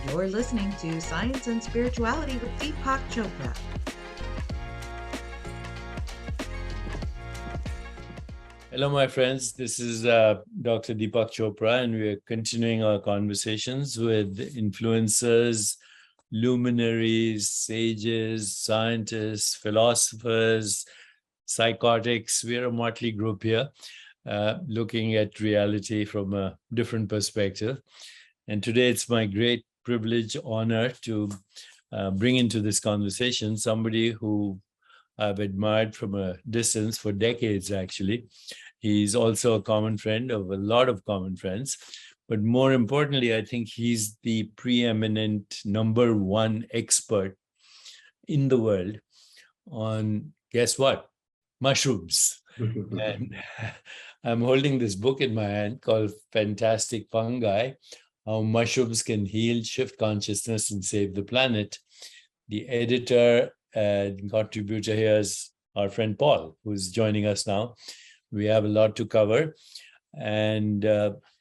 You're listening to Science and Spirituality with Deepak Chopra. Hello, my friends. This is Dr. Deepak Chopra, and we're continuing our conversations with influencers, luminaries, sages, scientists, philosophers, psychotics. We're a motley group here, looking at reality from a different perspective. And today it's my great privilege, honor to bring into this conversation somebody who I've admired from a distance for decades, actually. He's also a common friend of a lot of common friends. But more importantly, I think he's the preeminent number one expert in the world on, guess what? Mushrooms. And I'm holding this book in my hand called Fantastic Fungi: How Mushrooms Can Heal, Shift Consciousness, and Save the Planet. The editor and contributor here is our friend Paul, who's joining us now. We have a lot to cover, and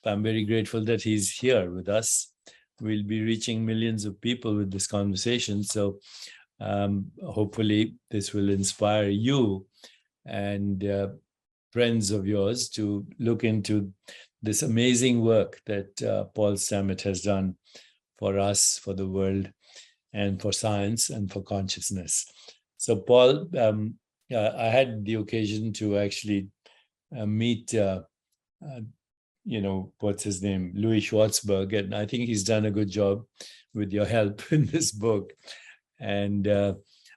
I'm very grateful that he's here with us. We'll be reaching millions of people with this conversation, so hopefully this will inspire you and friends of yours to look into this amazing work that Paul Stamets has done for us, for the world, and for science and for consciousness. So, Paul, I had the occasion to actually meet, what's his name, Louis Schwartzberg, and I think he's done a good job with your help in this book. And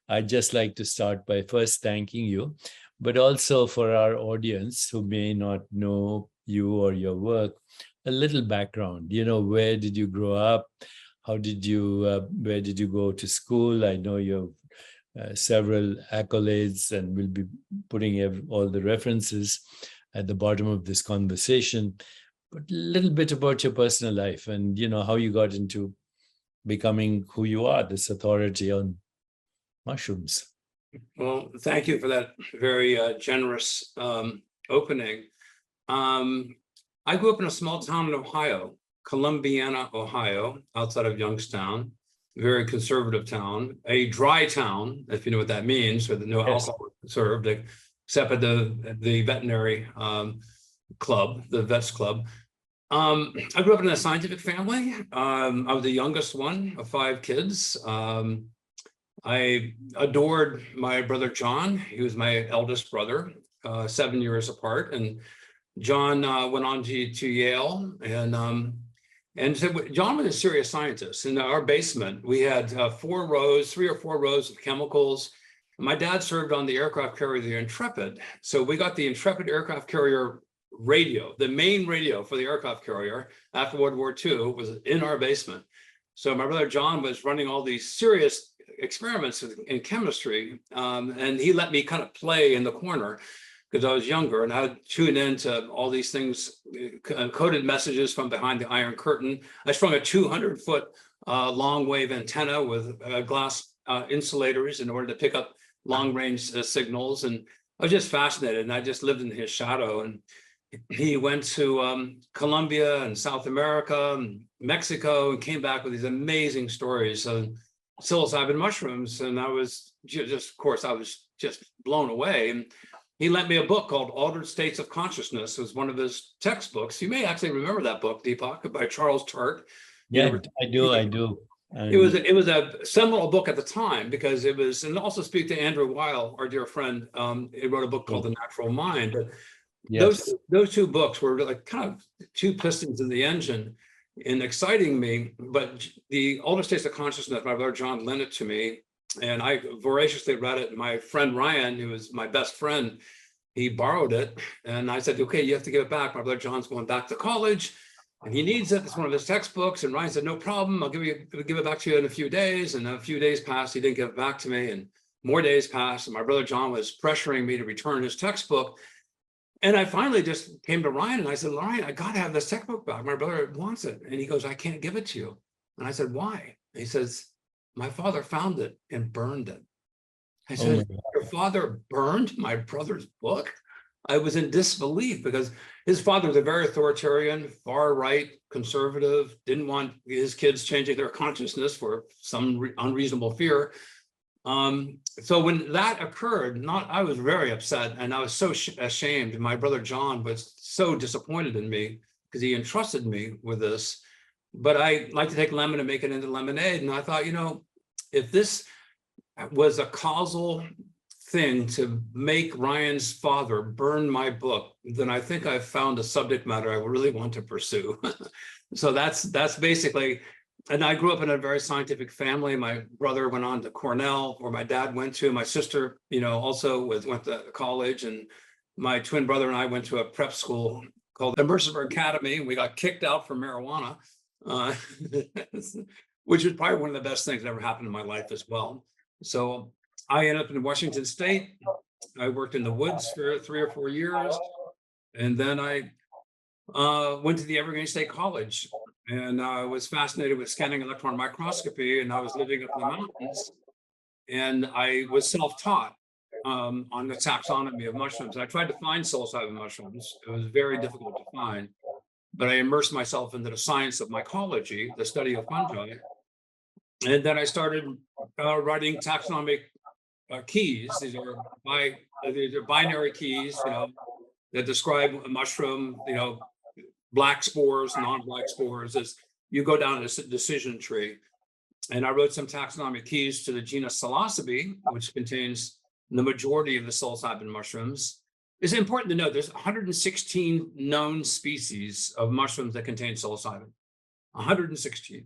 I'd just like to start by first thanking you, but also for our audience who may not know you or your work, a little background. Where did you grow up? How did you, where did you go to school? I know you have several accolades, and we'll be putting all the references at the bottom of this conversation. But a little bit about your personal life and, how you got into becoming who you are, this authority on mushrooms. Well, thank you for that very generous opening. I grew up in a small town in Ohio, Columbiana, Ohio, outside of Youngstown, very conservative town, a dry town, if you know what that means, where no alcohol is served, except at the veterinary club, the Vets Club. I grew up in a scientific family. I was the youngest one of 5 kids. I adored my brother John. He was my eldest brother, 7 years apart, and John went on to Yale, and so John was a serious scientist. In our basement, we had 3 or 4 rows of chemicals. My dad served on the aircraft carrier, the Intrepid. So we got the Intrepid aircraft carrier radio, the main radio for the aircraft carrier after World War II was in our basement. So my brother John was running all these serious experiments in chemistry, and he let me kind of play in the corner because I was younger, and I would tune into all these things, coded messages from behind the Iron Curtain. I strung a 200-foot long wave antenna with glass insulators in order to pick up long-range signals, and I was just fascinated, and I just lived in his shadow. And he went to Colombia and South America and Mexico and came back with these amazing stories of psilocybin mushrooms, and I was just blown away. And he lent me a book called Altered States of Consciousness. It was one of his textbooks. You may actually remember that book, Deepak, by Charles Tart. Yeah, I do. And it was a seminal book at the time because it was, and also speak to Andrew Weil, our dear friend. He wrote a book called The Natural Mind. But yes. Those 2 books were like kind of 2 pistons in the engine in exciting me. But the Altered States of Consciousness, my brother John lent it to me, and I voraciously read it. My friend Ryan, who was my best friend, he borrowed it, and I said, okay, you have to give it back. My brother John's going back to college, and he needs it. It's one of his textbooks. And Ryan said, no problem. I'll give it back to you in a few days. And a few days passed. He didn't give it back to me, and more days passed. And my brother John was pressuring me to return his textbook. And I finally just came to Ryan and I said, Ryan, I got to have this textbook back. My brother wants it. And he goes, I can't give it to you. And I said, why? And he says, my father found it and burned it. I said, your father burned my brother's book? I was in disbelief because his father was a very authoritarian, far right, conservative, didn't want his kids changing their consciousness for some unreasonable fear. So when that occurred, I was very upset, and I was so ashamed. My brother John was so disappointed in me because he entrusted me with this. But I like to take lemon and make it into lemonade. And I thought, if this was a causal thing to make Ryan's father burn my book, then I think I've found a subject matter I really want to pursue. So that's basically. And I grew up in a very scientific family. My brother went on to Cornell, where my dad went to. My sister, also went to college, and my twin brother and I went to a prep school called Immersive Academy. We got kicked out for marijuana, which was probably one of the best things that ever happened in my life as well. So I ended up in Washington State. I worked in the woods for 3 or 4 years, and then I went to the Evergreen State College. And I was fascinated with scanning electron microscopy, and I was living up in the mountains, and I was self-taught on the taxonomy of mushrooms. I tried to find psilocybin mushrooms. It was very difficult to find, but I immersed myself into the science of mycology, the study of fungi. And then I started writing taxonomic keys. These are binary keys, that describe a mushroom, black spores, non-black spores, as you go down this decision tree. And I wrote some taxonomic keys to the genus psilocybe, which contains the majority of the psilocybin mushrooms. It's important to note there's 116 known species of mushrooms that contain psilocybin. 116.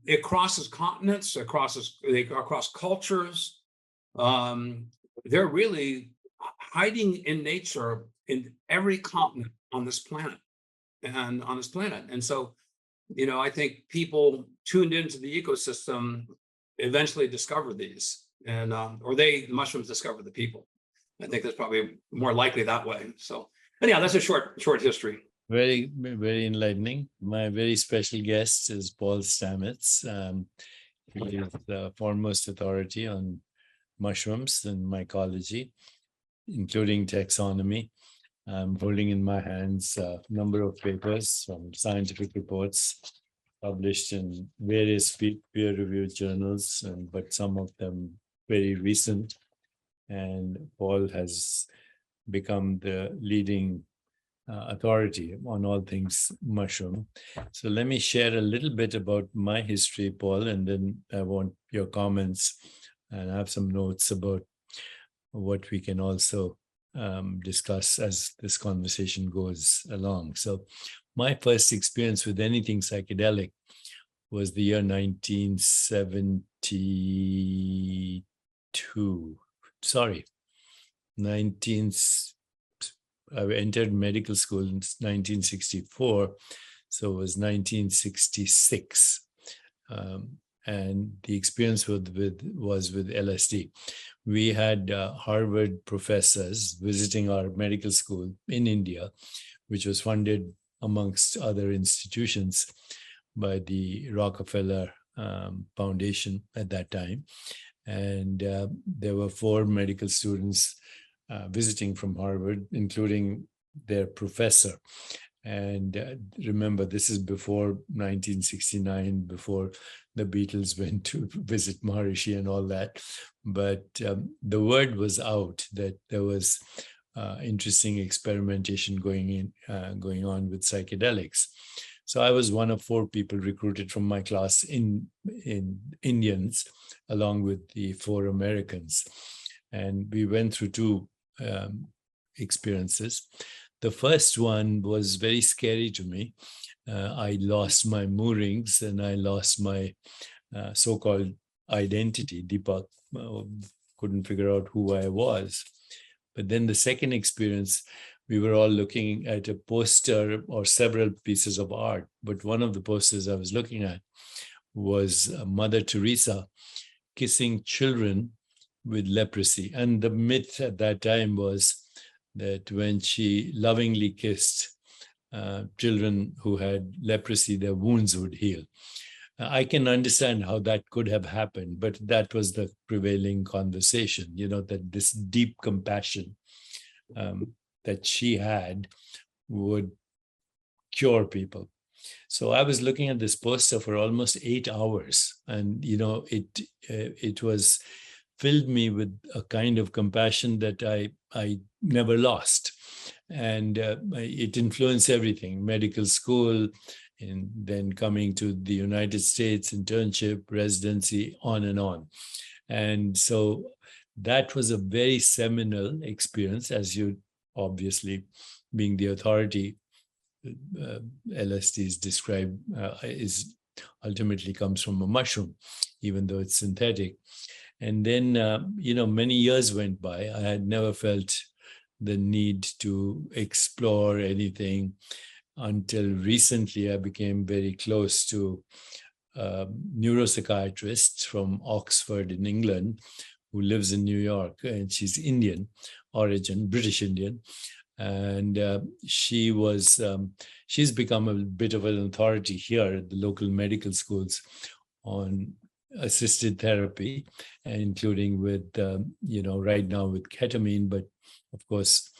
It crosses continents, across cultures. They're really hiding in nature in every continent on this planet. And so, I think people tuned into the ecosystem eventually discover these, and the mushrooms discover the people. I think that's probably more likely that way. So anyhow, that's a short history. Very, very enlightening. My very special guest is Paul Stamets. He is the foremost authority on mushrooms and mycology, including taxonomy. I'm holding in my hands a number of papers from scientific reports published in various peer-reviewed journals, but some of them very recent. And Paul has become the leading authority on all things mushroom. So let me share a little bit about my history, Paul, and then I want your comments, and I have some notes about what we can also discuss as this conversation goes along. So my first experience with anything psychedelic was the year 1972. I entered medical school in 1964, so it was 1966. And the experience was with LSD. We had Harvard professors visiting our medical school in India, which was funded amongst other institutions by the Rockefeller Foundation at that time. And there were 4 medical students visiting from Harvard, including their professor. And remember, this is before 1969, before the Beatles went to visit Maharishi and all that. But the word was out that there was interesting experimentation going on with psychedelics. So I was one of 4 people recruited from my class in Indians, along with the 4 Americans. And we went through 2 experiences. The first one was very scary to me. I lost my moorings and I lost my so-called identity. Deepak couldn't figure out who I was. But then the second experience, we were all looking at a poster or several pieces of art. But one of the posters I was looking at was Mother Teresa kissing children with leprosy. And the myth at that time was that when she lovingly kissed children who had leprosy, their wounds would heal. I can understand how that could have happened, but that was the prevailing conversation, that this deep compassion that she had would cure people. So I was looking at this poster for almost 8 hours, and it was filled me with a kind of compassion that I never lost, and it influenced everything: medical school, and then coming to the United States, internship, residency, on and on. And so that was a very seminal experience, as you obviously, being the authority, LSD is described is ultimately comes from a mushroom, even though it's synthetic. And then, many years went by. I had never felt the need to explore anything until recently. I became very close to a neuropsychiatrist from Oxford in England who lives in New York, and she's Indian origin, British Indian. And she's become a bit of an authority here at the local medical schools on assisted therapy, including with, right now with ketamine, but of course,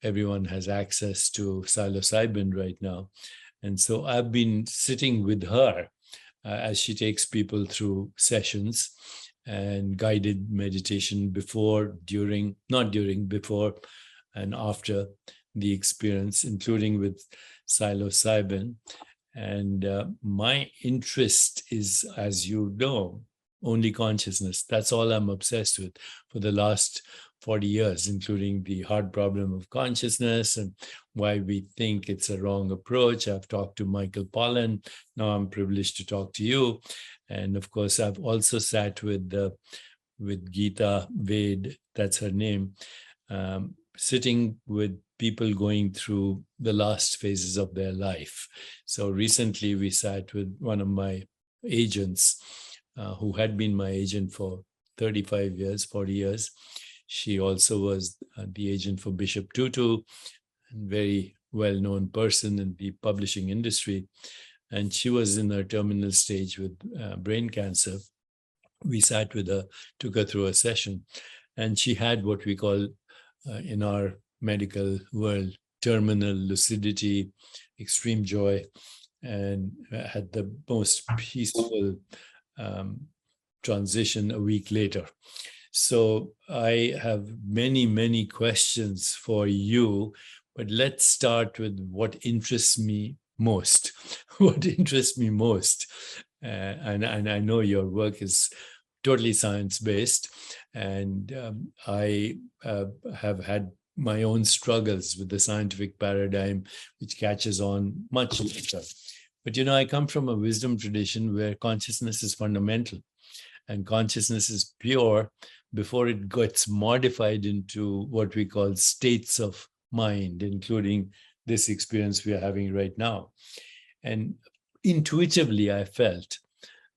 everyone has access to psilocybin right now. And so I've been sitting with her as she takes people through sessions and guided meditation before, and after the experience, including with psilocybin. And my interest is, as you know, only consciousness. That's all I'm obsessed with for the last 40 years, including the hard problem of consciousness and why we think it's a wrong approach. I've talked to Michael Pollan. Now I'm privileged to talk to you. And of course, I've also sat with Geeta Ved, that's her name, sitting with people going through the last phases of their life. So recently we sat with one of my agents who had been my agent for 35 years, 40 years. She also was the agent for Bishop Tutu, a very well-known person in the publishing industry. And she was in her terminal stage with brain cancer. We sat with her, took her through a session, and she had what we call in our medical world, terminal lucidity, extreme joy, and had the most peaceful transition a week later. So I have many, many questions for you, but let's start with what interests me most. What interests me most, and I know your work is totally science-based, and I have had my own struggles with the scientific paradigm, which catches on much later. But I come from a wisdom tradition where consciousness is fundamental, and consciousness is pure before it gets modified into what we call states of mind, including this experience we are having right now. And intuitively, I felt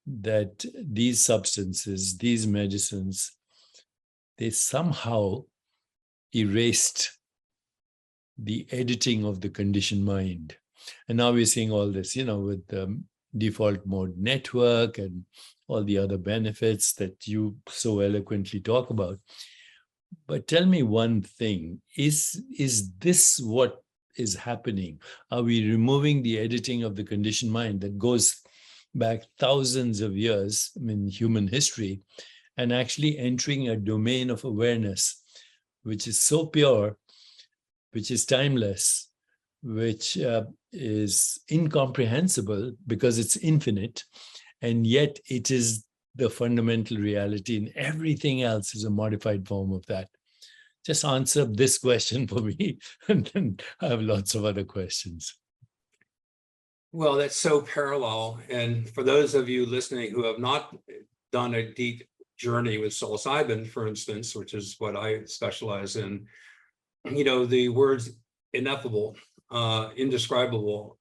that these substances, these medicines, they somehow erased the editing of the conditioned mind. And now we're seeing all this, with the default mode network and all the other benefits that you so eloquently talk about. But tell me one thing, is this what is happening? Are we removing the editing of the conditioned mind that goes back thousands of years in human history and actually entering a domain of awareness, which is so pure, which is timeless, which is incomprehensible because it's infinite, and yet it is the fundamental reality, and everything else is a modified form of that? Just answer this question for me, and then I have lots of other questions. Well, that's so parallel. And for those of you listening who have not done a deep journey with psilocybin, for instance, which is what I specialize in, the words ineffable, indescribable,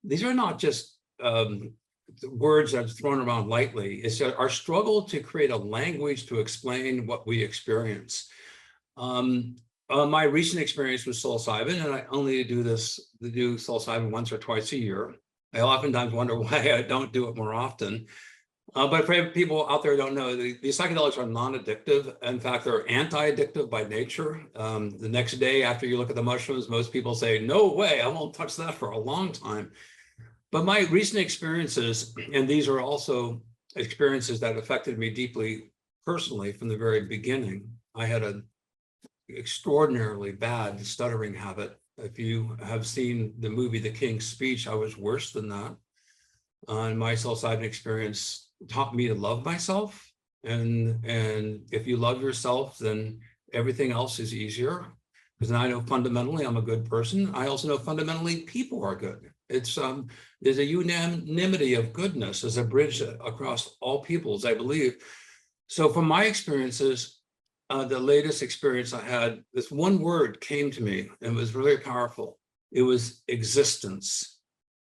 these are not just words that are thrown around lightly. It's our struggle to create a language to explain what we experience. My recent experience with psilocybin, and I only do psilocybin once or twice a year. I oftentimes wonder why I don't do it more often. But for people out there who don't know, the psychedelics are non-addictive. In fact, they're anti-addictive by nature. The next day after you look at the mushrooms, most people say, no way, I won't touch that for a long time. But my recent experiences, and these are also experiences that affected me deeply personally from the very beginning. I had an extraordinarily bad stuttering habit. If you have seen the movie The King's Speech, I was worse than that. And my psilocybin experience taught me to love myself. And if you love yourself, then everything else is easier. Because I know fundamentally I'm a good person. I also know fundamentally people are good. It's there's a unanimity of goodness as a bridge across all peoples, I believe. So from my experiences, the latest experience I had, this one word came to me and it was really powerful. It was existence.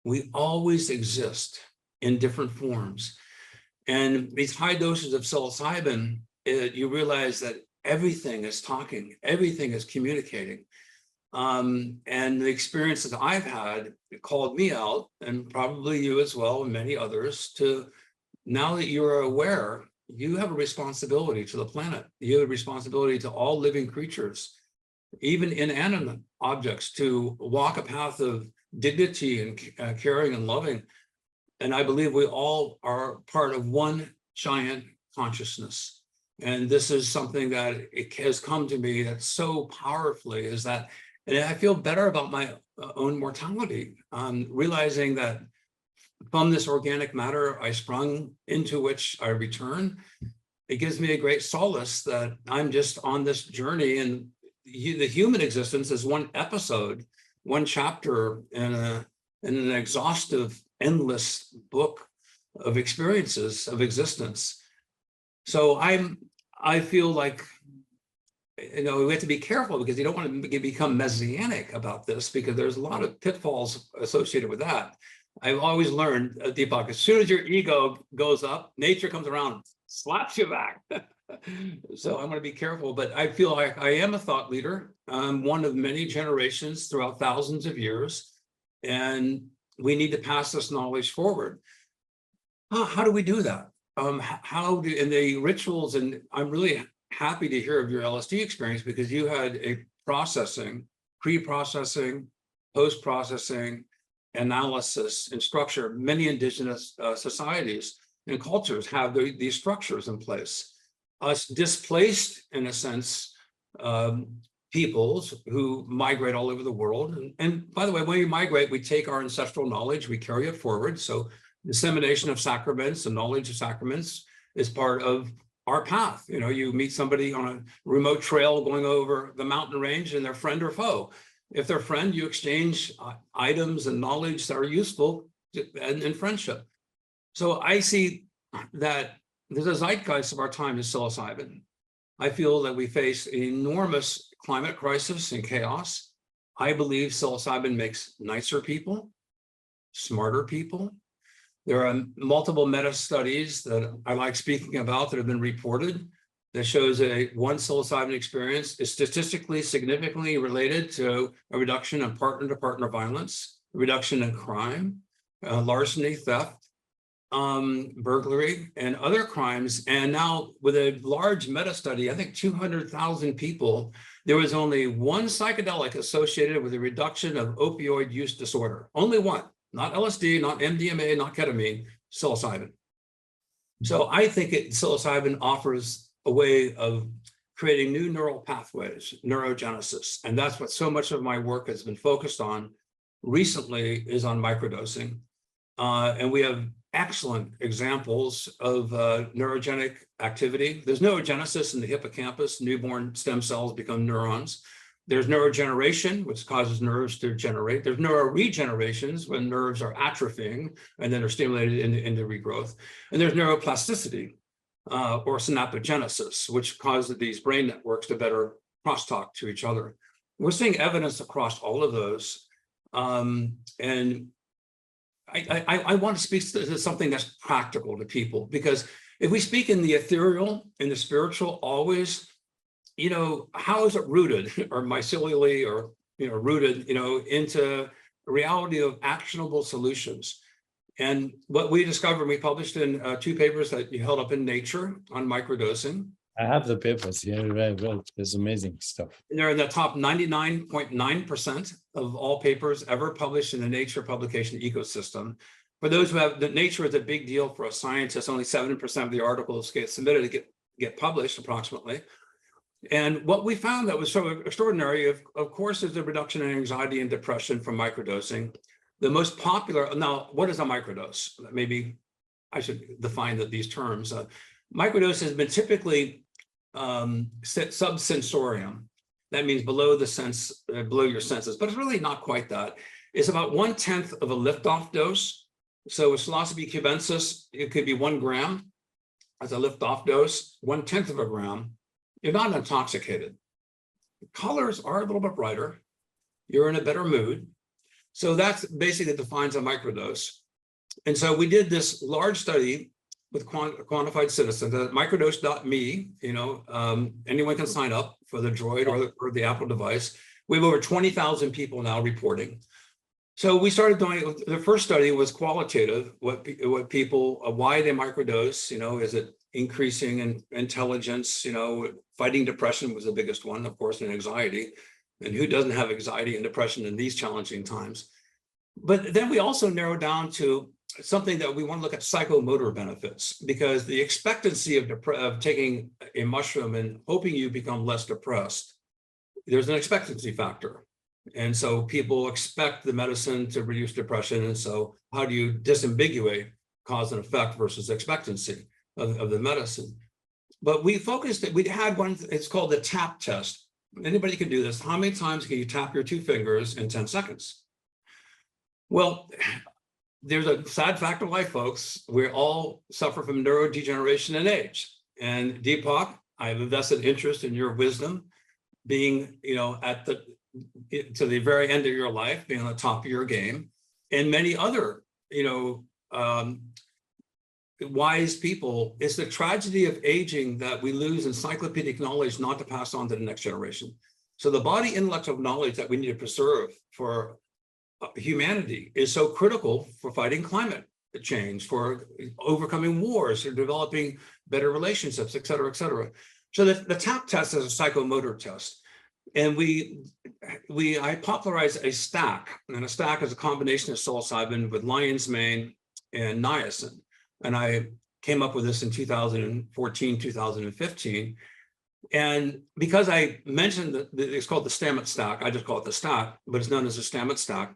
We always exist in different forms. And these high doses of psilocybin, you realize that everything is talking, everything is communicating. And the experience that I've had called me out, and probably you as well, and many others, to now that you're aware, you have a responsibility to the planet. You have a responsibility to all living creatures, even inanimate objects, to walk a path of dignity and caring and loving. And I believe we all are part of one giant consciousness. And this is something that it has come to me that so powerfully is that, and I feel better about my own mortality, realizing that from this organic matter I sprung, into which I return, it gives me a great solace that I'm just on this journey, and the human existence is one episode, one chapter in an exhaustive, endless book of experiences of existence. So I feel like, we have to be careful because you don't want to become messianic about this, because there's a lot of pitfalls associated with that. I've always learned, Deepak, as soon as your ego goes up, nature comes around, slaps you back. So I'm going to be careful, but I feel like I am a thought leader. I'm one of many generations throughout thousands of years, and we need to pass this knowledge forward. How do we do that? In the rituals, and I'm really happy to hear of your LSD experience, because you had a processing, pre-processing, post-processing, analysis and structure. Many indigenous societies and cultures have these structures in place. Us displaced, in a sense, peoples who migrate all over the world. And by the way, when we migrate, we take our ancestral knowledge, we carry it forward. So dissemination of sacraments and knowledge of sacraments is part of our path. You meet somebody on a remote trail going over the mountain range, and they're friend or foe. If they're friend, you exchange items and knowledge that are useful in friendship. So I see that there's a zeitgeist of our time is psilocybin. I feel that we face an enormous climate crisis and chaos. I believe psilocybin makes nicer people, smarter people. There are multiple meta studies that I like speaking about that have been reported that shows one psilocybin experience is statistically significantly related to a reduction in partner-to-partner violence, a reduction in crime, larceny, theft, burglary, and other crimes. And now with a large meta study, I think 200,000 people, there was only one psychedelic associated with a reduction of opioid use disorder. Only one, not LSD, not MDMA, not ketamine, psilocybin. So I think psilocybin offers a way of creating new neural pathways, neurogenesis. And that's what so much of my work has been focused on recently, is on microdosing. And we have excellent examples of neurogenic activity. There's neurogenesis in the hippocampus. Newborn stem cells become neurons. There's neurogeneration, which causes nerves to generate. There's neuroregenerations, when nerves are atrophying and then are stimulated into regrowth. And there's neuroplasticity, or synaptogenesis, which causes these brain networks to better crosstalk to each other. We're seeing evidence across all of those. And I want to speak to something that's practical to people, because if we speak in the ethereal, in the spiritual, always, how is it rooted, or mycelially, or rooted, into reality of actionable solutions? And what we discovered, we published in 2 papers that you held up in Nature on microdosing. I have the papers. Yeah, right. There's amazing stuff. And they're in the top 99.9% of all papers ever published in the Nature publication ecosystem. For those who have, the Nature is a big deal for a scientist. Only 7% of the articles get submitted to get published approximately. And what we found that was so extraordinary, of course, is the reduction in anxiety and depression from microdosing. The most popular, now, what is a microdose? Maybe I should define these terms. Microdose has been typically subsensorium. That means below the sense, below your senses, but it's really not quite that. It's about 1/10 of a liftoff dose. So with psilocybe cubensis, it could be 1 gram as a liftoff dose, 1/10 of a gram. You're not intoxicated. The colors are a little bit brighter. You're in a better mood. So that's basically defines a microdose. And so we did this large study with quantified citizens at microdose.me. Anyone can sign up for the Droid or the Apple device. We have over 20,000 people now reporting. So we started doing, the first study was qualitative, what people, why they microdose, is it increasing in intelligence, fighting depression was the biggest one, of course, and anxiety. And who doesn't have anxiety and depression in these challenging times? But then we also narrowed down to something that we want to look at psychomotor benefits, because the expectancy of taking a mushroom and hoping you become less depressed, there's an expectancy factor. And so people expect the medicine to reduce depression. And so how do you disambiguate cause and effect versus expectancy of the medicine? But we focused, we had one, it's called the tap test. Anybody can do this. How many times can you tap your 2 fingers in 10 seconds? Well, there's a sad fact of life, folks. We all suffer from neurodegeneration and age. And Deepak, I have a vested interest in your wisdom, being, to the very end of your life, being on the top of your game, and many other, wise people. It's the tragedy of aging that we lose encyclopedic knowledge not to pass on to the next generation. So the body intellectual knowledge that we need to preserve for humanity is so critical for fighting climate change, for overcoming wars, for developing better relationships, et cetera, et cetera. So the TAP test is a psychomotor test. And I popularized a stack, and a stack is a combination of psilocybin with lion's mane and niacin. And I came up with this in 2014, 2015. And because I mentioned that it's called the Stamets stack, I just call it the stack, but it's known as the Stamets stack.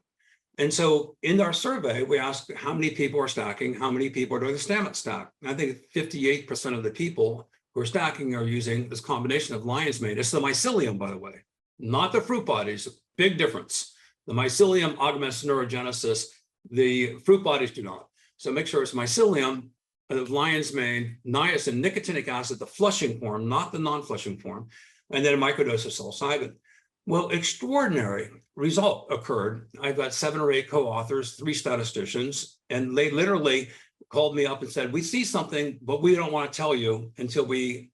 And so in our survey, we asked how many people are stacking, how many people are doing the Stamets stack. And I think 58% of the people who are stacking are using this combination of lion's mane. It's the mycelium, by the way, not the fruit bodies. Big difference. The mycelium augments neurogenesis. The fruit bodies do not. So make sure it's mycelium, lion's mane, niacin, nicotinic acid, the flushing form, not the non-flushing form, and then a microdose of psilocybin. Well, extraordinary result occurred. I've got 7 or 8 co-authors, 3 statisticians, and they literally called me up and said, we see something, but we don't want to tell you until we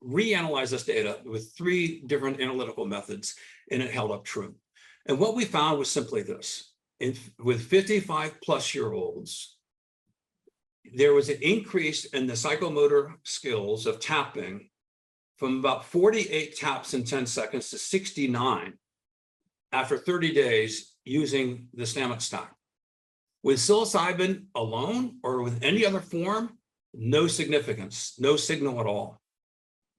reanalyze this data with 3 different analytical methods, and it held up true. And what we found was simply this. With 55-plus-year-olds, there was an increase in the psychomotor skills of tapping from about 48 taps in 10 seconds to 69 after 30 days using the Stamets stack. With psilocybin alone or with any other form, no significance, no signal at all.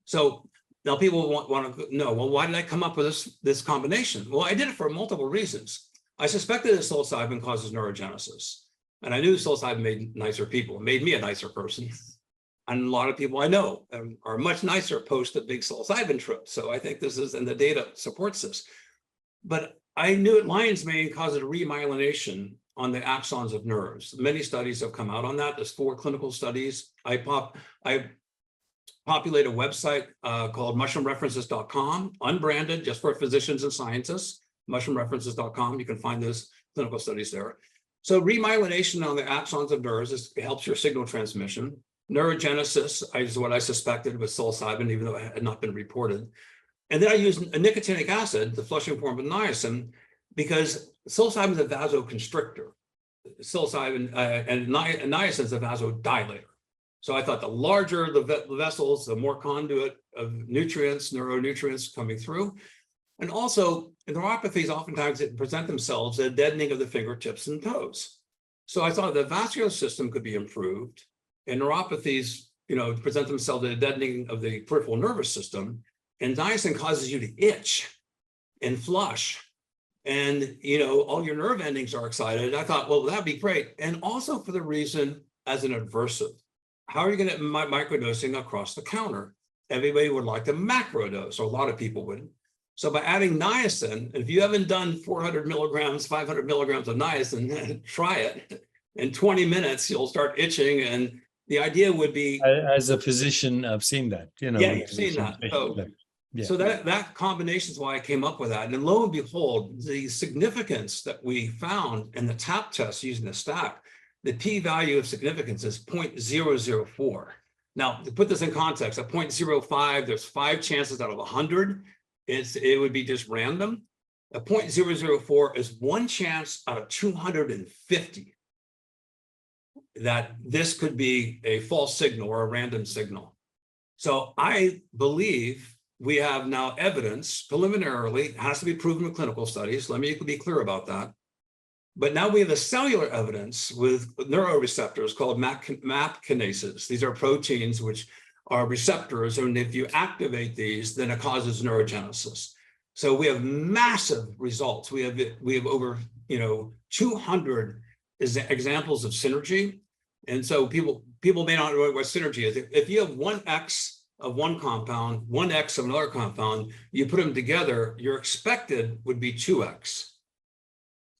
So now people want to know, well, why did I come up with this combination? Well, I did it for multiple reasons. I suspected that psilocybin causes neurogenesis. And I knew psilocybin made nicer people. It made me a nicer person. And a lot of people I know are much nicer post a big psilocybin trip. So I think this is, and the data supports this. But I knew lion's mane causes remyelination on the axons of nerves. Many studies have come out on that. There's 4 clinical studies. I populate a website called mushroomreferences.com, unbranded, just for physicians and scientists, mushroomreferences.com. You can find those clinical studies there. So remyelination on the axons of nerves helps your signal transmission. Neurogenesis is what I suspected with psilocybin, even though it had not been reported. And then I used a nicotinic acid, the flushing form of niacin, because psilocybin is a vasoconstrictor. psilocybin and niacin is a vasodilator. So I thought the larger the vessels, the more conduit of nutrients, neuronutrients coming through. And also, neuropathies oftentimes present themselves as a deadening of the fingertips and toes. So I thought the vascular system could be improved, and neuropathies, present themselves as a deadening of the peripheral nervous system. And niacin causes you to itch and flush, and all your nerve endings are excited. I thought, well, that'd be great, and also for the reason as an aversive. How are you going to microdosing across the counter? Everybody would like to macrodose, or a lot of people would. So by adding niacin, if you haven't done 400 milligrams, 500 milligrams of niacin, try it. In 20 minutes, you'll start itching. And the idea would be— As a physician, I've seen that. Yeah, you've seen that. So that combination is why I came up with that. And lo and behold, the significance that we found in the TAP test using the stack, the p-value of significance is 0.004. Now, to put this in context, at 0.05, there's 5 chances out of 100. It would be just random. A 0.004 is 1 chance out of 250 that this could be a false signal or a random signal. So I believe we have now evidence, preliminarily, it has to be proven in clinical studies. Let me be clear about that. But now we have the cellular evidence with neuroreceptors called MAP kinases. These are proteins which are receptors, and if you activate these, then it causes neurogenesis. So we have massive results. We have over 200 examples of synergy, and so people may not know what synergy is. If you have 1x of one compound, 1x of another compound, you put them together, your expected would be 2x.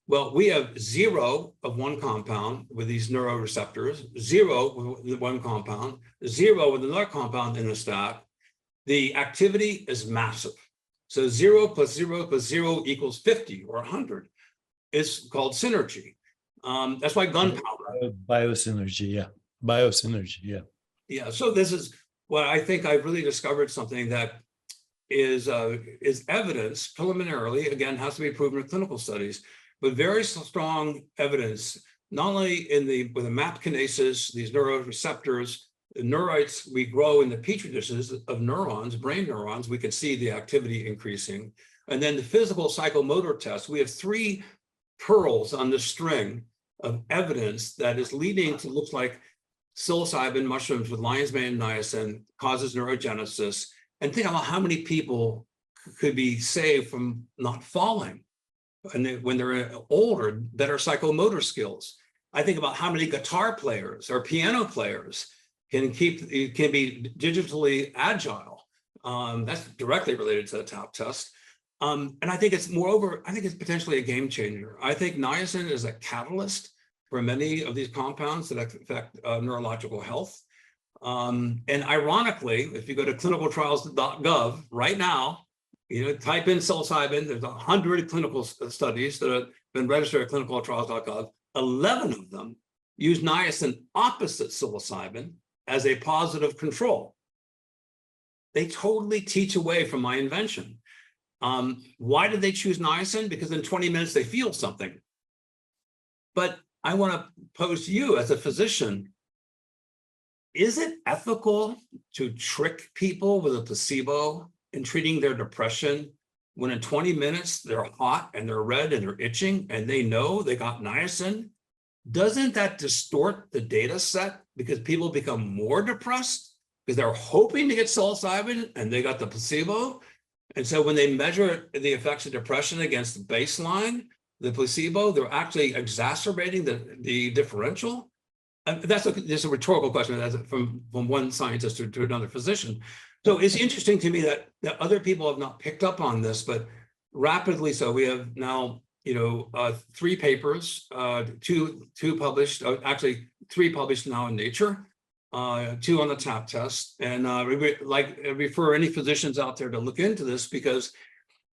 Well, we have 0 of one compound with these neuroreceptors, 0 with one compound, 0 with another compound in the stack. The activity is massive. So 0 plus 0 plus 0 equals 50 or 100. It's called synergy. That's why gunpowder. Biosynergy, yeah. Biosynergy, yeah. Yeah, so this is what I think I've really discovered, something that is evidence preliminarily, again, has to be proven in clinical studies, but very strong evidence, not only with the MAP kinases, these neuroreceptors, the neurites we grow in the petri dishes of neurons, brain neurons, we can see the activity increasing. And then the physical psychomotor tests, we have 3 pearls on the string of evidence that is leading to, looks like psilocybin mushrooms with lion's mane and niacin causes neurogenesis. And think about how many people could be saved from not falling. And when they're older, better psychomotor skills. I think about how many guitar players or piano players can be digitally agile. That's directly related to the TAP test. And I think it's potentially a game changer. I think niacin is a catalyst for many of these compounds that affect neurological health. And ironically, if you go to clinicaltrials.gov right now, type in psilocybin, there's 100 clinical studies that have been registered at clinicaltrials.gov. 11 of them use niacin opposite psilocybin as a positive control. They totally teach away from my invention. Why did they choose niacin? Because in 20 minutes they feel something. But I want to pose to you as a physician, is it ethical to trick people with a placebo in treating their depression when in 20 minutes they're hot and they're red and they're itching and they know they got niacin? Doesn't that distort the data set because people become more depressed because they're hoping to get psilocybin and they got the placebo? And so when they measure the effects of depression against the baseline, the placebo, they're actually exacerbating the differential. And that's just a rhetorical question from one scientist to another physician. So it's interesting to me that other people have not picked up on this, but rapidly so. We have now, 3 papers, two published, actually 3 published now in Nature, 2 on the TAP test. And I refer any physicians out there to look into this, because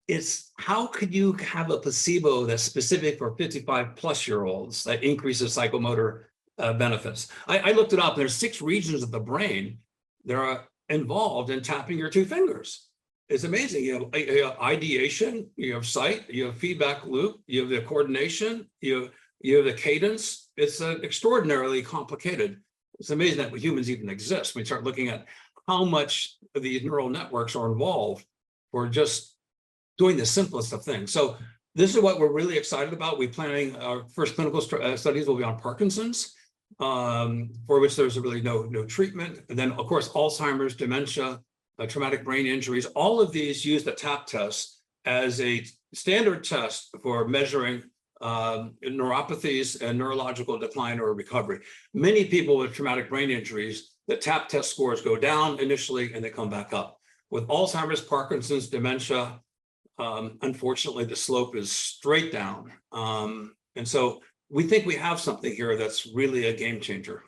it's how could you have a placebo that's specific for 55-plus-year-olds that increases psychomotor benefits? I looked it up. There's 6 regions of the brain that are involved in tapping your 2 fingers. It's amazing. You have ideation, you have sight, you have feedback loop, you have the coordination, you You have the cadence. It's extraordinarily complicated. It's amazing that humans even exist. We start looking at how much of these neural networks are involved for just doing the simplest of things. So this is what we're really excited about. We're planning our first clinical studies will be on Parkinson's, for which there's really no treatment. And then, of course, Alzheimer's, dementia, traumatic brain injuries, all of these use the TAP test as a standard test for measuring neuropathies and neurological decline or recovery. Many people with traumatic brain injuries, the TAP test scores go down initially and they come back up. With Alzheimer's, Parkinson's, dementia, unfortunately, the slope is straight down. And so we think we have something here that's really a game changer.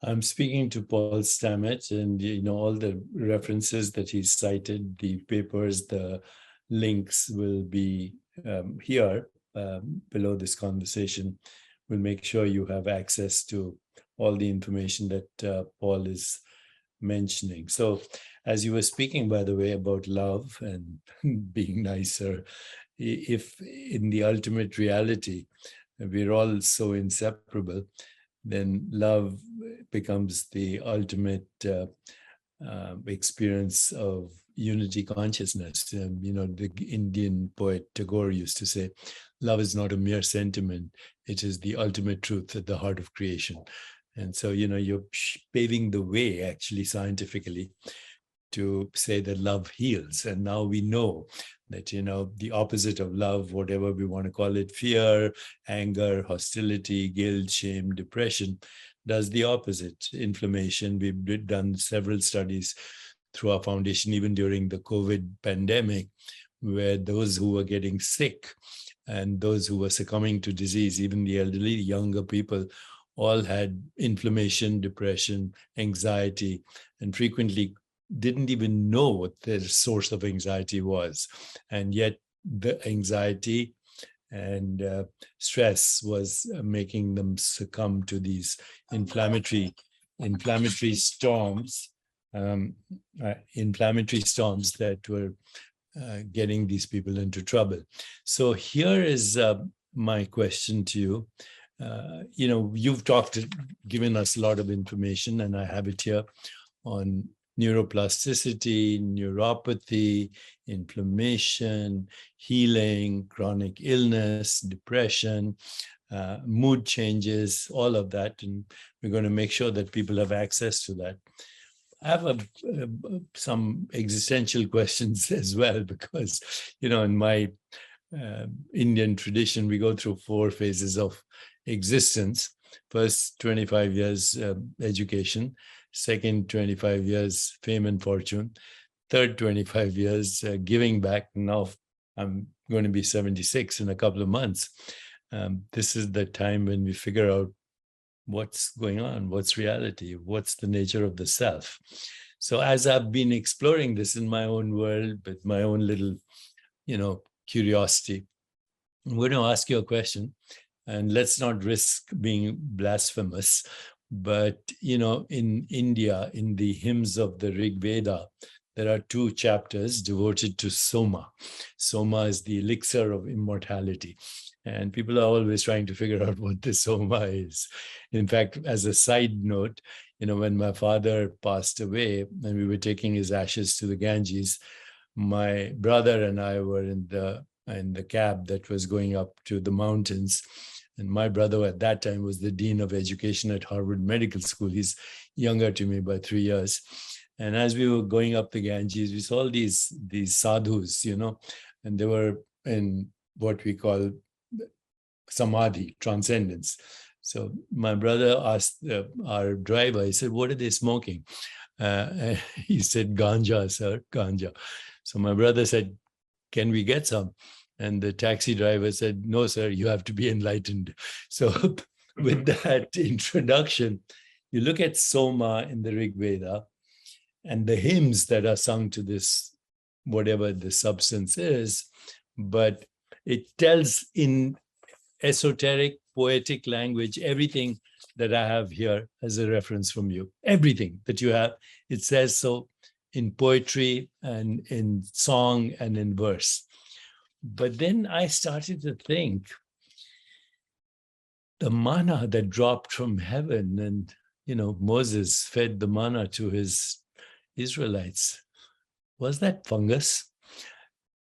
I'm speaking to Paul Stamets, and all the references that he cited, the papers, the links will be here below this conversation. We'll make sure you have access to all the information that Paul is mentioning. So as you were speaking, by the way, about love and being nicer, if in the ultimate reality, we're all so inseparable, then love becomes the ultimate experience of unity consciousness. The Indian poet Tagore used to say, love is not a mere sentiment, it is the ultimate truth at the heart of creation. And so, you're paving the way, actually, scientifically, to say that love heals. And now we know that, the opposite of love, whatever we want to call it, fear, anger, hostility, guilt, shame, depression, does the opposite. Inflammation. We've done several studies through our foundation, even during the COVID pandemic, where those who were getting sick and those who were succumbing to disease, even the elderly, younger people, all had inflammation, depression, anxiety, and frequently didn't even know what their source of anxiety was. And yet the anxiety and stress was making them succumb to these inflammatory storms, that were getting these people into trouble. So here is my question to you. You've given us a lot of information, and I have it here on neuroplasticity, neuropathy, inflammation, healing, chronic illness, depression, mood changes, all of that. And we're going to make sure that people have access to that. I have some existential questions as well, because, in my Indian tradition, we go through 4 phases of existence. First 25 years education, second 25 years fame and fortune, third 25 years giving back. Now I'm going to be 76 in a couple of months. This is the time when we figure out what's going on, what's reality, what's the nature of the self. So as I've been exploring this in my own world with my own little, curiosity, I'm going to ask you a question. And let's not risk being blasphemous, but, in India, in the hymns of the Rig Veda, there are 2 chapters devoted to Soma. Soma is the elixir of immortality. And people are always trying to figure out what the Soma is. In fact, as a side note, when my father passed away and we were taking his ashes to the Ganges, my brother and I were in the cab that was going up to the mountains. And my brother at that time was the dean of education at Harvard Medical School. He's younger to me by 3 years. And as we were going up the Ganges, we saw these sadhus, and they were in what we call samadhi, transcendence. So my brother asked our driver, he said, what are they smoking? He said, ganja, sir, ganja. So my brother said, can we get some? And the taxi driver said, no, sir, you have to be enlightened. So with that introduction, you look at Soma in the Rig Veda and the hymns that are sung to this, whatever the substance is, but it tells in esoteric, poetic language, everything that I have here as a reference from you, everything that you have, it says so in poetry and in song and in verse. But then I started to think, the manna that dropped from heaven, and Moses fed the manna to his Israelites. Was that fungus?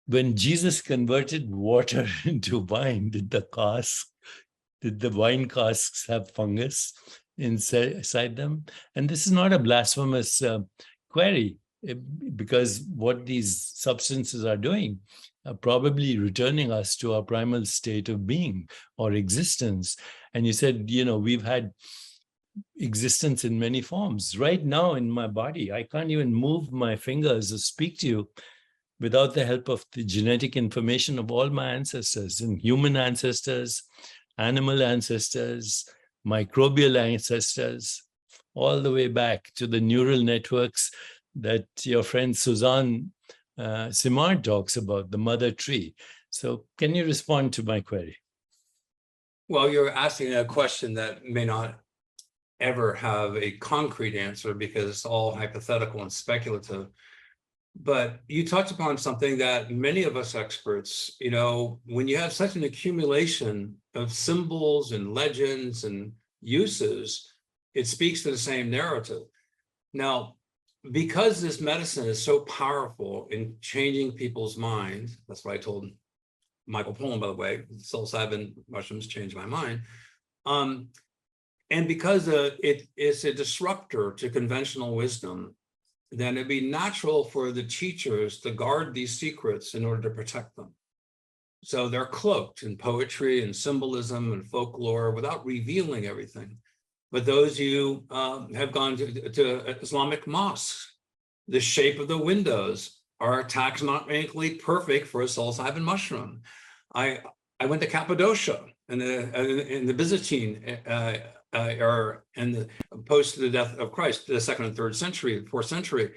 When Jesus converted water into wine, did the wine casks have fungus inside them? And this is not a blasphemous query, because what these substances are doing are probably returning us to our primal state of being or existence. And you said, we've had existence in many forms. Right now in my body, I can't even move my fingers or speak to you without the help of the genetic information of all my ancestors, and human ancestors, animal ancestors, microbial ancestors, all the way back to the neural networks that your friend Suzanne Simard talks about, the mother tree. So can you respond to my query? Well, you're asking a question that may not ever have a concrete answer because it's all hypothetical and speculative. But you touched upon something that many of us experts, when you have such an accumulation of symbols and legends and uses, it speaks to the same narrative. Now, because this medicine is so powerful in changing people's minds, that's what I told Michael Pollan, by the way, psilocybin mushrooms changed my mind. And because it's a disruptor to conventional wisdom, then it'd be natural for the teachers to guard these secrets in order to protect them. So they're cloaked in poetry and symbolism and folklore without revealing everything. But those you have gone to Islamic mosques, the shape of the windows are taxonomically perfect for a psilocybin mushroom. I went to Cappadocia in the Byzantine era, and post the death of Christ, the 2nd and 3rd century, 4th century.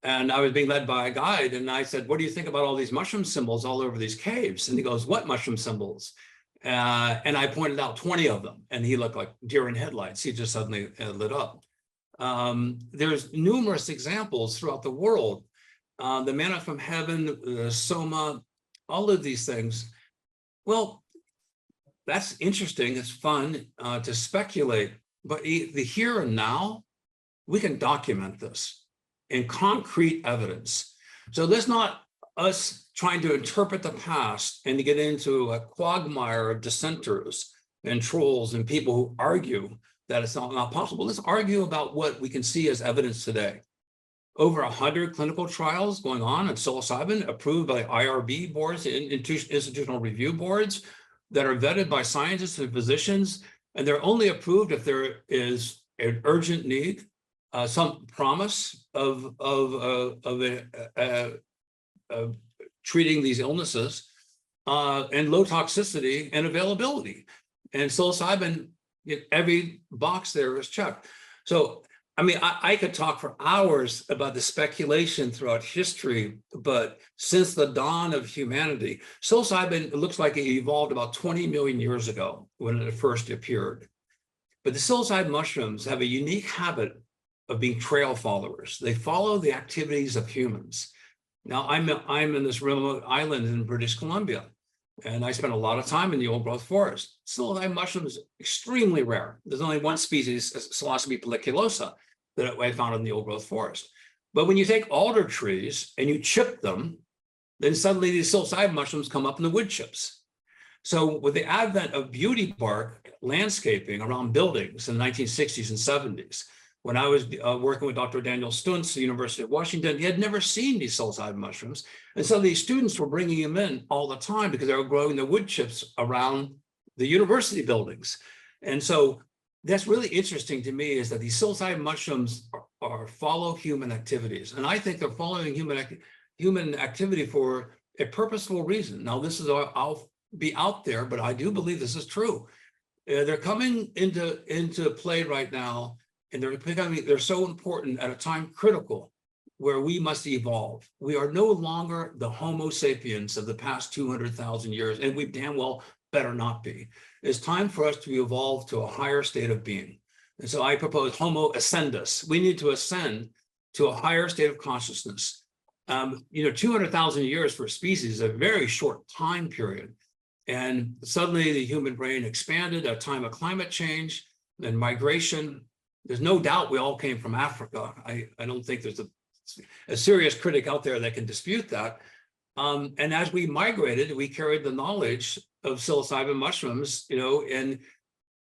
And I was being led by a guide, and I said, "What do you think about all these mushroom symbols all over these caves?" And he goes, "What mushroom symbols?" And I pointed out 20 of them, and he looked like deer in headlights. He just suddenly lit up. There's numerous examples throughout the world. The manna from heaven, the soma, all of these things. Well, that's interesting. It's fun to speculate, but the here and now, we can document this in concrete evidence. So that's not us trying to interpret the past and to get into a quagmire of dissenters and trolls and people who argue that it's not possible. Let's argue about what we can see as evidence today. Over 100 clinical trials going on psilocybin, approved by IRB boards, institutional review boards, that are vetted by scientists and physicians, and they're only approved if there is an urgent need, some promise of treating these illnesses, and low toxicity and availability. And psilocybin, every box there is checked. So, I mean, I could talk for hours about the speculation throughout history, but since the dawn of humanity, psilocybin, it looks like it evolved about 20 million years ago when it first appeared. But the psilocybin mushrooms have a unique habit of being trail followers. They follow the activities of humans. Now, I'm in this remote island in British Columbia, and I spent a lot of time in the old growth forest. Psilocybin mushroom is extremely rare. There's only one species, Psilocybe pelliculosa, that I found in the old growth forest. But when you take alder trees and you chip them, then suddenly these psilocybin mushrooms come up in the wood chips. So with the advent of beauty bark landscaping around buildings in the 1960s and 70s, when I was working with Dr. Daniel Stuntz at the University of Washington, he had never seen these psilocybin mushrooms. And so these students were bringing them in all the time because they were growing the wood chips around the university buildings. And so that's really interesting to me, is that these psilocybin mushrooms follow human activities. And I think they're following human activity for a purposeful reason. Now, this is, I'll be out there, but I do believe this is true. They're coming into play right now, and they're so important at a time critical where we must evolve. We are no longer the Homo sapiens of the past 200,000 years, and we damn well better not be. It's time for us to evolve to a higher state of being. And so I propose Homo ascendus. We need to ascend to a higher state of consciousness. 200,000 years for a species is a very short time period. And suddenly the human brain expanded at a time of climate change and migration. There's no doubt we all came from Africa. I don't think there's a serious critic out there that can dispute that. And as we migrated, we carried the knowledge of psilocybin mushrooms, and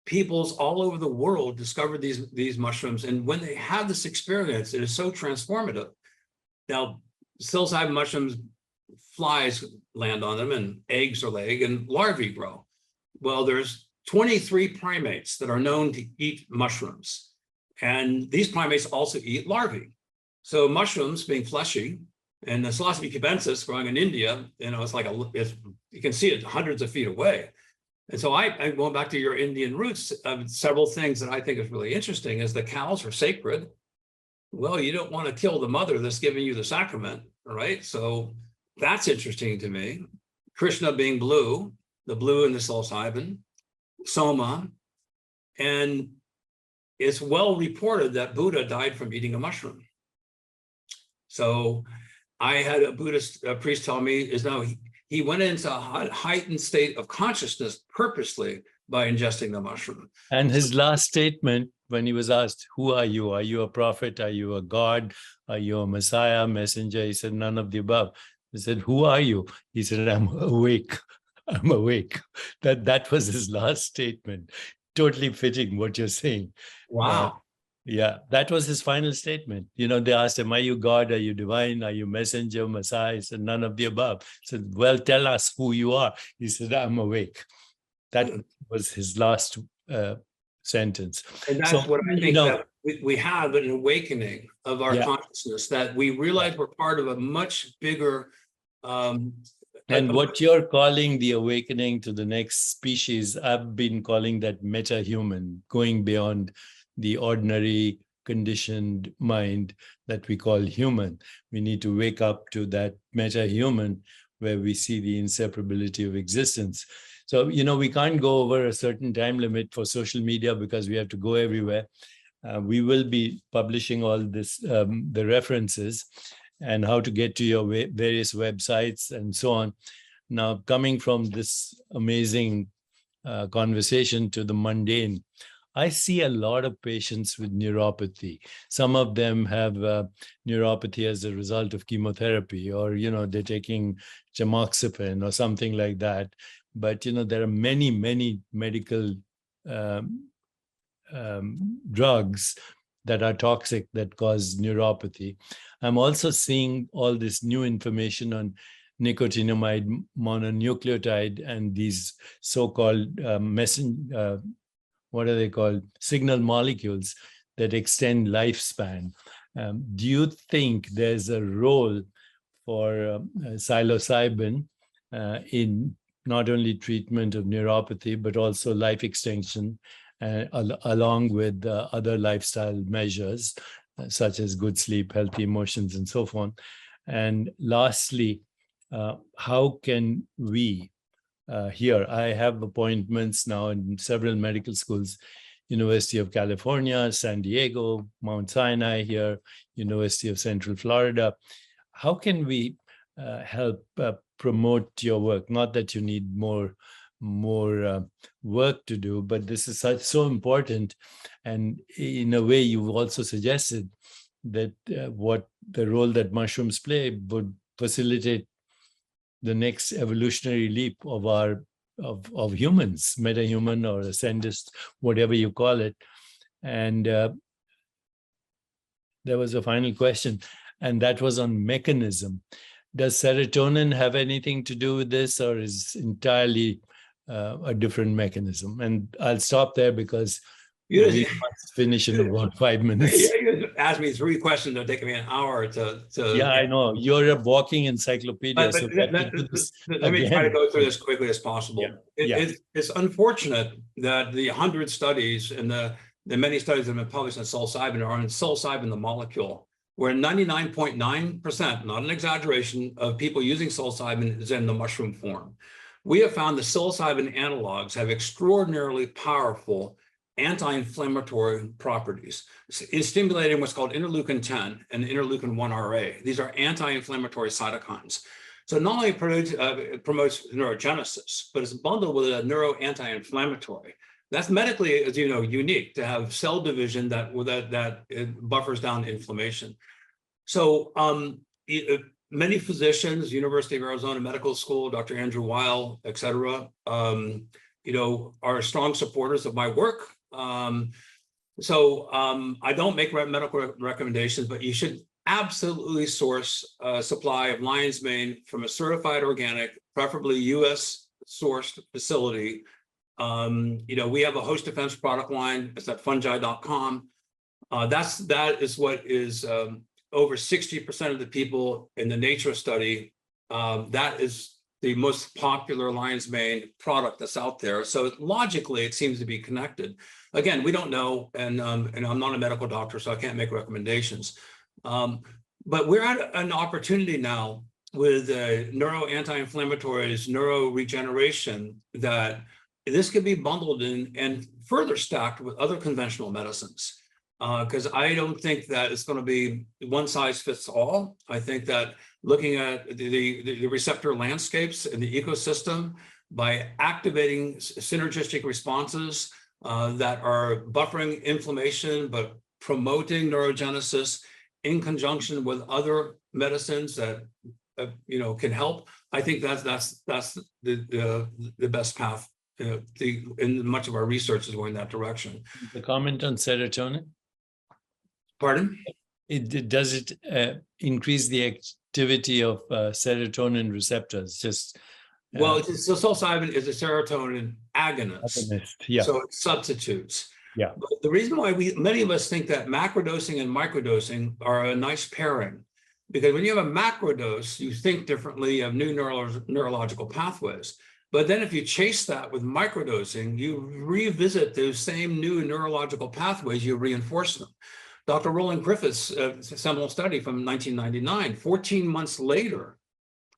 peoples all over the world discovered these mushrooms. And when they have this experience, it is so transformative. Now, psilocybin mushrooms, flies land on them and eggs are laid and larvae grow. Well, there's 23 primates that are known to eat mushrooms. And these primates also eat larvae. So mushrooms being fleshy, and the psilocybe cubensis growing in India, you can see it hundreds of feet away. And so I going back to your Indian roots, several things that I think is really interesting is the cows are sacred. Well, you don't want to kill the mother that's giving you the sacrament, right? So that's interesting to me. Krishna being blue, the blue in the psilocybin, soma, and it's well reported that Buddha died from eating a mushroom. So I had a Buddhist priest tell me he went into a heightened state of consciousness purposely by ingesting the mushroom. And his last statement, when he was asked, who are you? Are you a prophet? Are you a god? Are you a messiah, messenger? He said, none of the above. He said, who are you? He said, I'm awake. I'm awake. That was his last statement. Totally fitting what you're saying. Wow. Yeah, that was his final statement. They asked him, are you God? Are you divine? Are you messenger, messiah? He said, none of the above. He said, well, tell us who you are. He said, I'm awake. That was his last sentence. And that's what I think that we have an awakening of our consciousness, that we realize we're part of a much bigger. And what you're calling the awakening to the next species, I've been calling that meta-human, going beyond the ordinary conditioned mind that we call human. We need to wake up to that meta-human where we see the inseparability of existence. So, we can't go over a certain time limit for social media because we have to go everywhere. We will be publishing all this, the references and how to get to your various websites and so on. Now, coming from this amazing conversation to the mundane, I see a lot of patients with neuropathy. Some of them have neuropathy as a result of chemotherapy, or, they're taking tamoxifen or something like that. But, there are many, many medical drugs that are toxic that cause neuropathy. I'm also seeing all this new information on nicotinamide mononucleotide and these so-called what are they called? Signal molecules that extend lifespan. Do you think there's a role for psilocybin in not only treatment of neuropathy, but also life extension, along with other lifestyle measures, such as good sleep, healthy emotions, and so on? And lastly, how can we here, I have appointments now in several medical schools, University of California, San Diego, Mount Sinai here, University of Central Florida. How can we help promote your work? Not that you need more work to do, but this is so important. And in a way, you've also suggested that what the role that mushrooms play would facilitate the next evolutionary leap of humans, meta-human or ascendist, whatever you call it. And there was a final question, and that was on mechanism. Does serotonin have anything to do with this, or is entirely a different mechanism? And I'll stop there because we must finish in about 5 minutes. You asked me 3 questions. It'll take me an hour to. Yeah, I know. You're a walking encyclopedia. But let me try to go through this quickly as possible. It's unfortunate that the 100 studies and the many studies that have been published on psilocybin are on psilocybin, the molecule, where 99.9%, not an exaggeration, of people using psilocybin is in the mushroom form. We have found the psilocybin analogs have extraordinarily powerful anti-inflammatory properties in stimulating what's called interleukin-10 and interleukin-1 RA. These are anti-inflammatory cytokines. So not only it promotes neurogenesis, but it's bundled with a neuro anti-inflammatory. That's medically, as you know, unique to have cell division that it buffers down inflammation. So many physicians, University of Arizona Medical School, Dr. Andrew Weil, et cetera, are strong supporters of my work. I don't make medical recommendations, but you should absolutely source a supply of lion's mane from a certified organic, preferably US sourced facility. We have a host defense product line. It's at fungi.com. That is what is over 60% of the people in the Nature study. That is the most popular lion's mane product that's out there. So logically, it seems to be connected. Again, we don't know, and I'm not a medical doctor, so I can't make recommendations. But we're at an opportunity now with neuro anti-inflammatories, neuro regeneration, that this could be bundled in and further stacked with other conventional medicines. Because I don't think that it's going to be one size fits all. I think that looking at the receptor landscapes in the ecosystem by activating synergistic responses that are buffering inflammation, but promoting neurogenesis in conjunction with other medicines that can help. I think that's the best path. And much of our research is going that direction. The comment on serotonin. Pardon? Does it increase the activity of serotonin receptors? Well, psilocybin is a serotonin agonist. Yeah. So it substitutes. Yeah. But the reason why many of us think that macrodosing and microdosing are a nice pairing, because when you have a macrodose, you think differently of new neurological pathways. But then if you chase that with microdosing, you revisit those same new neurological pathways, you reinforce them. Dr. Roland Griffith's seminal study from 1999, 14 months later,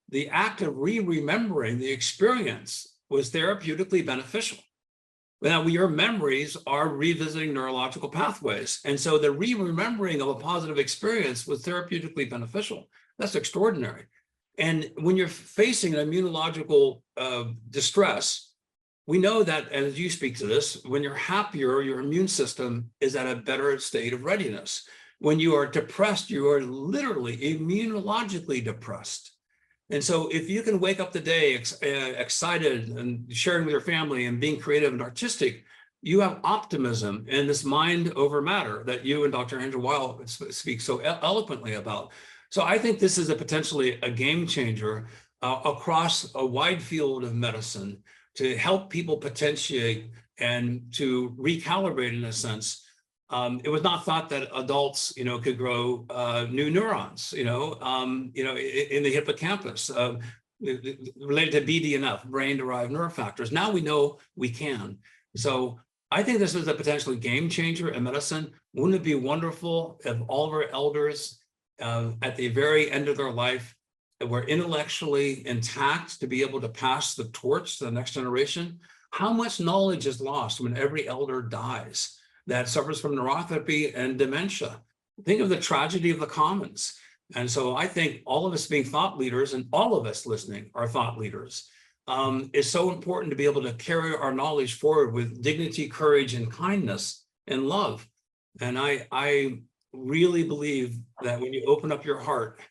the act of remembering the experience was therapeutically beneficial. Now, your memories are revisiting neurological pathways. And so the remembering of a positive experience was therapeutically beneficial. That's extraordinary. And when you're facing an immunological distress, we know that, as you speak to this, when you're happier, your immune system is at a better state of readiness. When you are depressed, you are literally immunologically depressed. And so if you can wake up the day excited and sharing with your family and being creative and artistic, you have optimism in this mind over matter that you and Dr. Andrew Weil speak so eloquently about. So I think this is potentially a game changer across a wide field of medicine to help people potentiate and to recalibrate, in a sense. It was not thought that adults, could grow new neurons, in the hippocampus related to BDNF, brain-derived neurofactors. Now we know we can. So I think this is a potentially game changer in medicine. Wouldn't it be wonderful if all of our elders at the very end of their life were intellectually intact to be able to pass the torch to the next generation? How much knowledge is lost when every elder dies that suffers from neuropathy and dementia? Think of the tragedy of the commons. And so I think all of us being thought leaders, and all of us listening are thought leaders, is so important to be able to carry our knowledge forward with dignity, courage, and kindness and love. And I really believe that when you open up your heart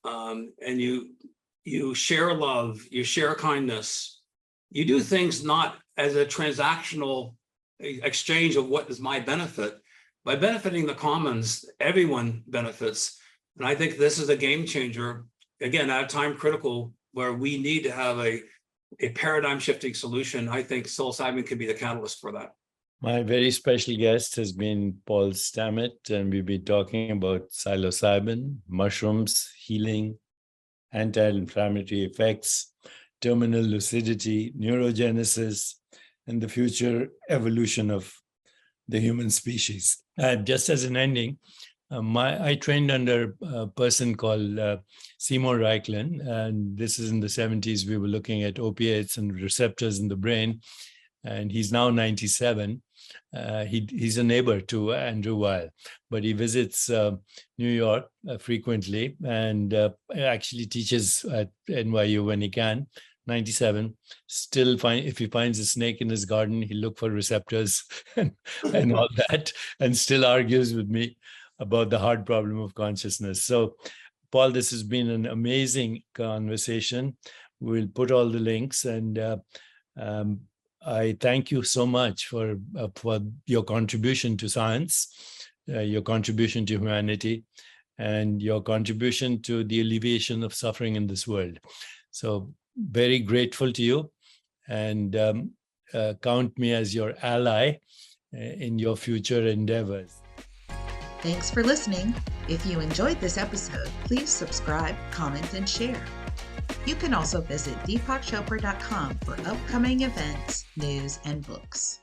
and you share love, you share kindness, you do things not as a transactional exchange of what is my benefit. By benefiting the commons, everyone benefits. And I think this is a game changer, again, at a time critical where we need to have a paradigm shifting solution. I think psilocybin could be the catalyst for that. My very special guest has been Paul Stamets, and we'll be talking about psilocybin, mushrooms, healing, anti-inflammatory effects, terminal lucidity, neurogenesis, and the future evolution of the human species. Just as an ending, I trained under a person called Seymour Reichland, and this is in the 70s. We were looking at opiates and receptors in the brain, and he's now 97. He's a neighbor to Andrew Weil, but he visits New York frequently and actually teaches at NYU when he can. 97, still if he finds a snake in his garden, he'll look for receptors and all that, and still argues with me about the hard problem of consciousness. So, Paul, this has been an amazing conversation. We'll put all the links, and I thank you so much for your contribution to science, your contribution to humanity, and your contribution to the alleviation of suffering in this world. So very grateful to you, and count me as your ally in your future endeavors. Thanks for listening. If you enjoyed this episode, please subscribe, comment, and share. You can also visit deepakchopra.com for upcoming events, news, and books.